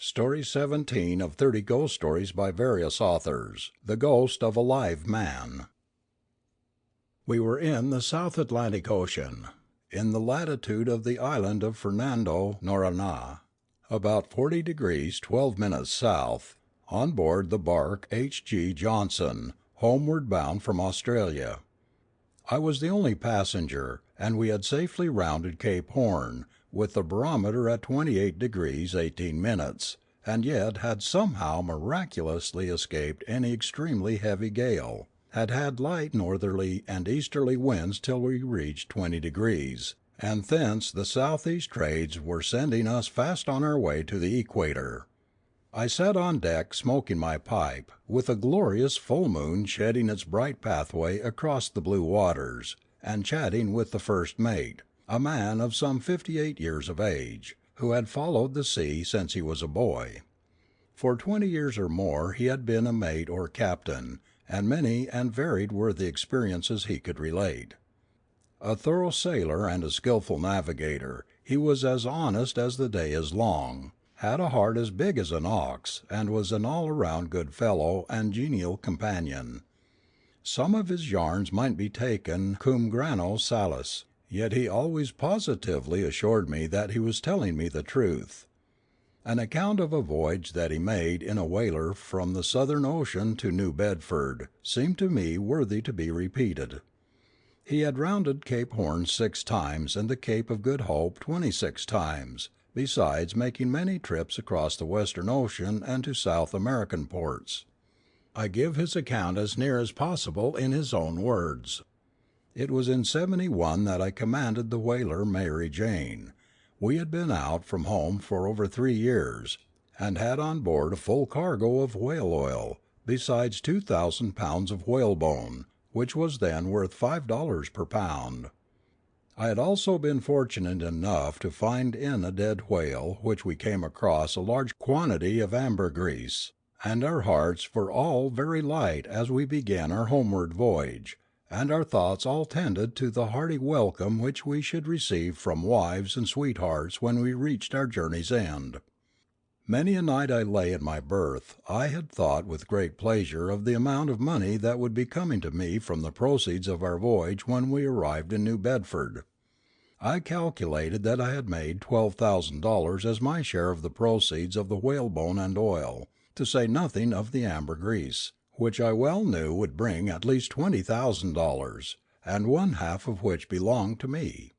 Story 17 of 30 Ghost Stories by various authors. The Ghost of a Live Man. We were in the South Atlantic Ocean, in the latitude of the island of Fernando Noronha, about 40 degrees 12 minutes south, on board the bark H.G. Johnson, homeward bound from Australia. I was the only passenger, and we had safely rounded Cape Horn, with the barometer at 28 degrees 18 minutes, and yet had somehow miraculously escaped any extremely heavy gale, had light northerly and easterly winds till we reached 20 degrees, and thence the southeast trades were sending us fast on our way to the equator. I sat on deck smoking my pipe, with a glorious full moon shedding its bright pathway across the blue waters, and chatting with the first mate, a man of some 58 years of age, who had followed the sea since he was a boy. For 20 years or more he had been a mate or captain, and many and varied were the experiences he could relate. A thorough sailor and a skilful navigator, he was as honest as the day is long, had a heart as big as an ox, and was an all-around good fellow and genial companion. Some of his yarns might be taken cum grano salis, yet he always positively assured me that he was telling me the truth. An account of a voyage that he made in a whaler from the Southern Ocean to New Bedford seemed to me worthy to be repeated. He had rounded Cape Horn 6 times and the Cape of Good Hope 26 times, besides making many trips across the Western Ocean and to South American ports. I give his account as near as possible in his own words. It was in '71 that I commanded the whaler Mary Jane. We had been out from home for over 3 years, and had on board a full cargo of whale oil, besides 2,000 pounds of whalebone, which was then worth $5 per pound. I had also been fortunate enough to find in a dead whale which we came across a large quantity of ambergris, and our hearts were all very light as we began our homeward voyage, and our thoughts all tended to the hearty welcome which we should receive from wives and sweethearts when we reached our journey's end. Many a night I lay in my berth I had thought with great pleasure of the amount of money that would be coming to me from the proceeds of our voyage when we arrived in New Bedford. I calculated that I had made $12,000 as my share of the proceeds of the whalebone and oil, to say nothing of the ambergris, which I well knew would bring at least $20,000, and one half of which belonged to me.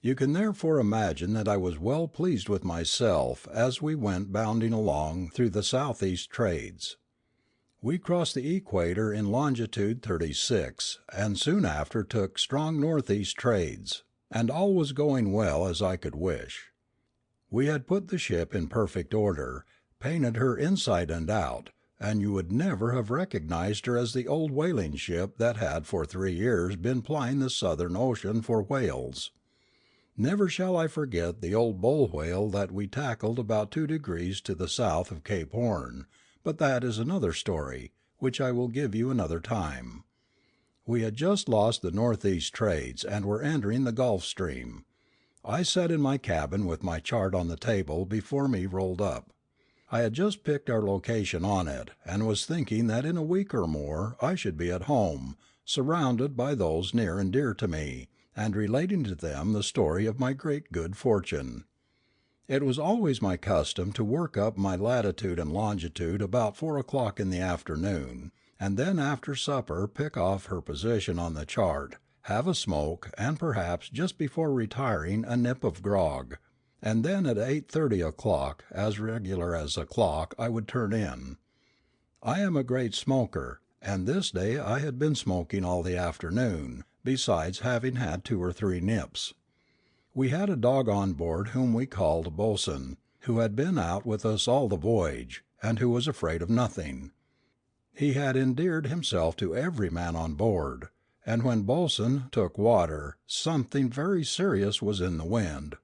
You can therefore imagine that I was well pleased with myself as we went bounding along through the southeast trades. We crossed the equator in longitude 36, and soon after took strong northeast trades, and all was going well as I could wish. We had put the ship in perfect order, painted her inside and out, and you would never have recognized her as the old whaling ship that had for 3 years been plying the Southern Ocean for whales. Never shall I forget the old bull whale that we tackled about 2 degrees to the south of Cape Horn, but that is another story, which I will give you another time. We had just lost the northeast trades and were entering the Gulf Stream. I sat in my cabin with my chart on the table before me rolled up. I had just picked our location on it, and was thinking that in a week or more I should be at home, surrounded by those near and dear to me, and relating to them the story of my great good fortune. It was always my custom to work up my latitude and longitude about 4 o'clock in the afternoon, and then after supper pick off her position on the chart, have a smoke, and perhaps just before retiring a nip of grog. And then at 8:30 o'clock, as regular as a clock, I would turn in. I am a great smoker, and this day I had been smoking all the afternoon, besides having had 2 or 3 nips. We had a dog on board whom we called Boatswain, who had been out with us all the voyage, and who was afraid of nothing. He had endeared himself to every man on board, and when Boatswain took water, something very serious was in the wind.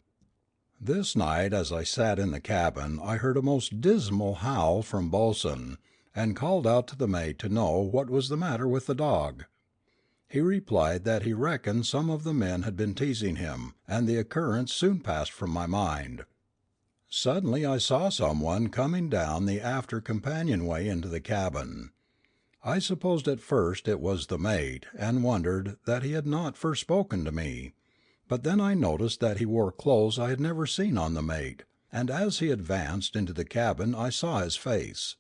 This night as I sat in the cabin I heard a most dismal howl from Boatswain, and called out to the mate to know what was the matter with the dog. He replied that he reckoned some of the men had been teasing him, and the occurrence soon passed from my mind. Suddenly I saw someone coming down the after companionway into the cabin. I supposed at first it was the mate, and wondered that he had not first spoken to me. But then I noticed that he wore clothes I had never seen on the mate, and as he advanced into the cabin I saw his face.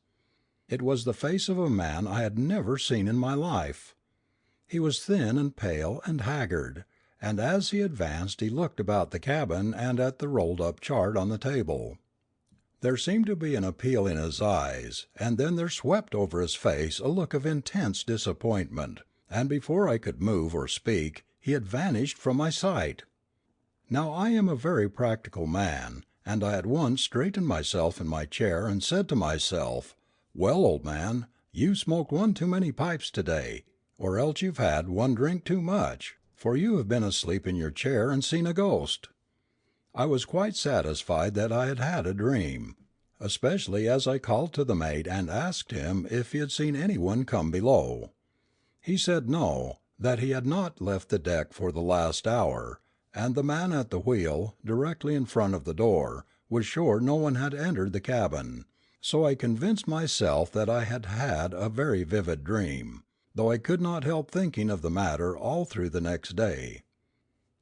It was the face of a man I had never seen in my life. He was thin and pale and haggard, and as he advanced he looked about the cabin and at the rolled up chart on the table. There seemed to be an appeal in his eyes, and then there swept over his face a look of intense disappointment, and before I could move or speak he had vanished from my sight. Now I am a very practical man, and I at once straightened myself in my chair and said to myself, "Well, old man, you've smoked one too many pipes today, or else you've had one drink too much, for you have been asleep in your chair and seen a ghost." I was quite satisfied that I had had a dream, especially as I called to the mate and asked him if he had seen anyone come below. He said no, that he had not left the deck for the last hour, and the man at the wheel, directly in front of the door, was sure no one had entered the cabin. So I convinced myself that I had had a very vivid dream, though I could not help thinking of the matter all through the next day.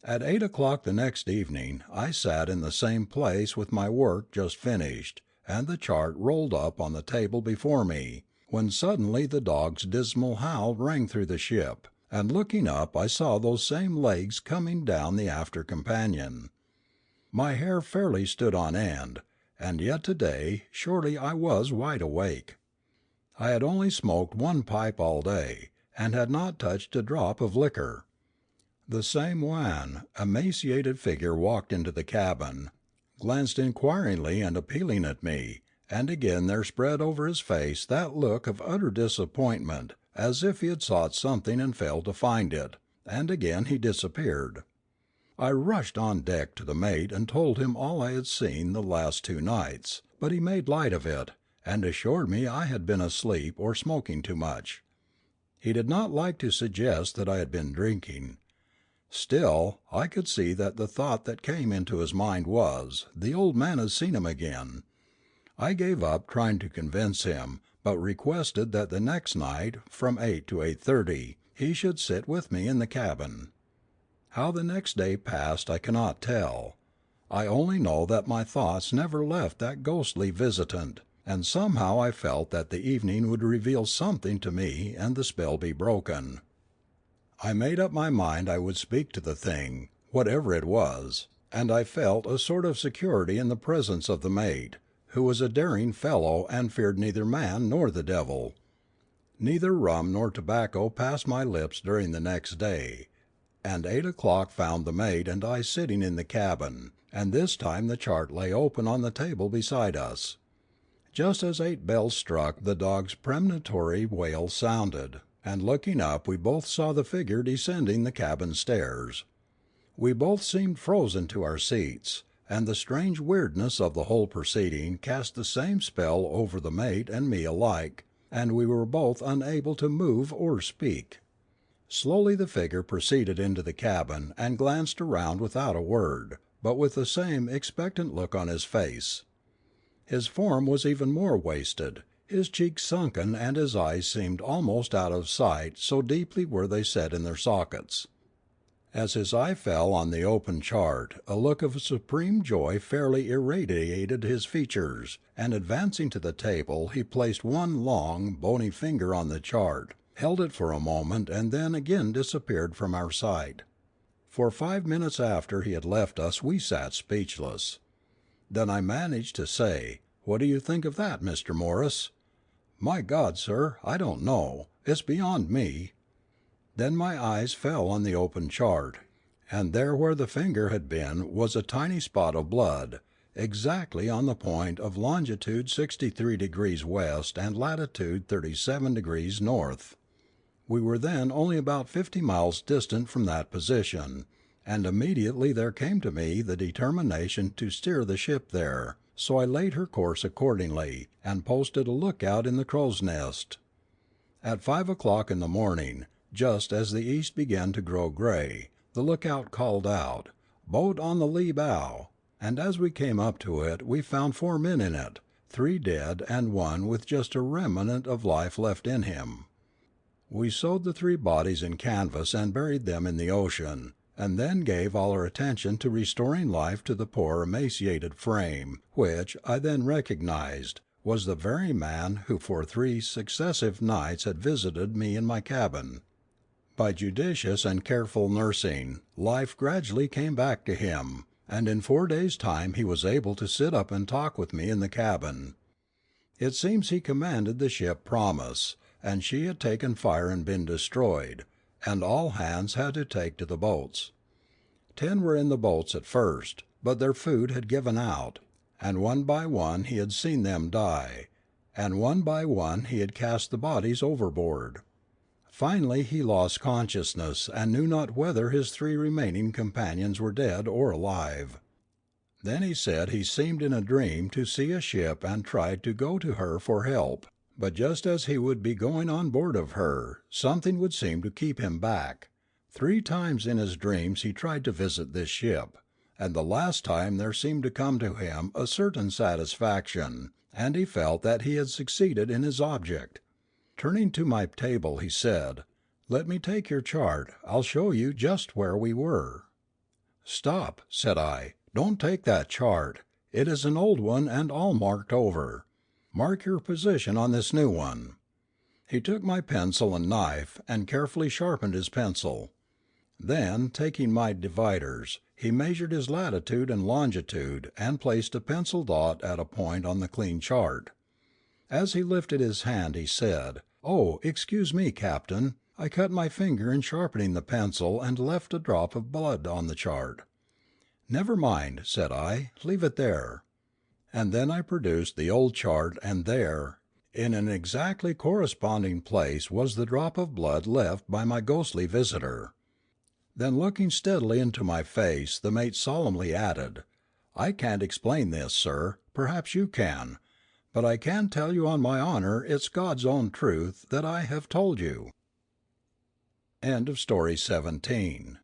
At 8 o'clock the next evening I sat in the same place with my work just finished, and the chart rolled up on the table before me, when suddenly the dog's dismal howl rang through the ship, and looking up I saw those same legs coming down the after companion. My hair fairly stood on end, and yet today surely I was wide awake. I had only smoked one pipe all day, and had not touched a drop of liquor. The same wan, emaciated figure walked into the cabin, glanced inquiringly and appealing at me, and again there spread over his face that look of utter disappointment, as if he had sought something and failed to find it, and again he disappeared. I rushed on deck to the mate and told him all I had seen the last 2 nights, but he made light of it, and assured me I had been asleep or smoking too much. He did not like to suggest that I had been drinking. Still, I could see that the thought that came into his mind was, "The old man has seen him again." I gave up trying to convince him, but requested that the next night, from 8 to 8:30, he should sit with me in the cabin. How the next day passed I cannot tell. I only know that my thoughts never left that ghostly visitant, and somehow I felt that the evening would reveal something to me and the spell be broken. I made up my mind I would speak to the thing, whatever it was, and I felt a sort of security in the presence of the mate, who was a daring fellow and feared neither man nor the devil. Neither rum nor tobacco passed my lips during the next day, and 8 o'clock found the mate and I sitting in the cabin, and this time the chart lay open on the table beside us. Just as 8 bells struck the dog's premonitory wail sounded, and looking up we both saw the figure descending the cabin stairs. We both seemed frozen to our seats, and the strange weirdness of the whole proceeding cast the same spell over the mate and me alike, and we were both unable to move or speak. Slowly the figure proceeded into the cabin and glanced around without a word, but with the same expectant look on his face. His form was even more wasted, his cheeks sunken and his eyes seemed almost out of sight, so deeply were they set in their sockets. As his eye fell on the open chart, a look of supreme joy fairly irradiated his features, and advancing to the table he placed one long, bony finger on the chart, held it for a moment and then again disappeared from our sight. For 5 minutes after he had left us we sat speechless. Then I managed to say, "What do you think of that, Mr. Morris?" "My God, sir, I don't know. It's beyond me." Then my eyes fell on the open chart, and there where the finger had been was a tiny spot of blood, exactly on the point of longitude 63 degrees west and latitude 37 degrees north. We were then only about 50 miles distant from that position, and immediately there came to me the determination to steer the ship there, so I laid her course accordingly, and posted a lookout in the crow's nest. At 5 o'clock in the morning, just as the east began to grow gray, the lookout called out, "Boat on the lee bow." and as we came up to it we found 4 men in it, 3 dead and one with just a remnant of life left in him. We sewed the 3 bodies in canvas and buried them in the ocean, and then gave all our attention to restoring life to the poor emaciated frame, which, I then recognized, was the very man who for 3 successive nights had visited me in my cabin. By judicious and careful nursing, life gradually came back to him, and in 4 days' time he was able to sit up and talk with me in the cabin. It seems he commanded the ship Promise, and she had taken fire and been destroyed, and all hands had to take to the boats. 10 were in the boats at first, but their food had given out, and one by one he had seen them die, and one by one he had cast the bodies overboard. Finally he lost consciousness and knew not whether his 3 remaining companions were dead or alive. Then he said he seemed in a dream to see a ship and tried to go to her for help, but just as he would be going on board of her, something would seem to keep him back. 3 times in his dreams he tried to visit this ship, and the last time there seemed to come to him a certain satisfaction, and he felt that he had succeeded in his object. Turning to my table he said, "Let me take your chart, I'll show you just where we were." "Stop," said I, "don't take that chart. It is an old one and all marked over. Mark your position on this new one." He took my pencil and knife, and carefully sharpened his pencil. Then, taking my dividers, he measured his latitude and longitude and placed a pencil dot at a point on the clean chart. As he lifted his hand he said, "Oh, excuse me, Captain, I cut my finger in sharpening the pencil and left a drop of blood on the chart." "Never mind," said I, "leave it there." And then I produced the old chart, and there, in an exactly corresponding place, was the drop of blood left by my ghostly visitor. Then looking steadily into my face, the mate solemnly added, "I can't explain this, sir, perhaps you can, but I can tell you on my honor it's God's own truth that I have told you." Story 17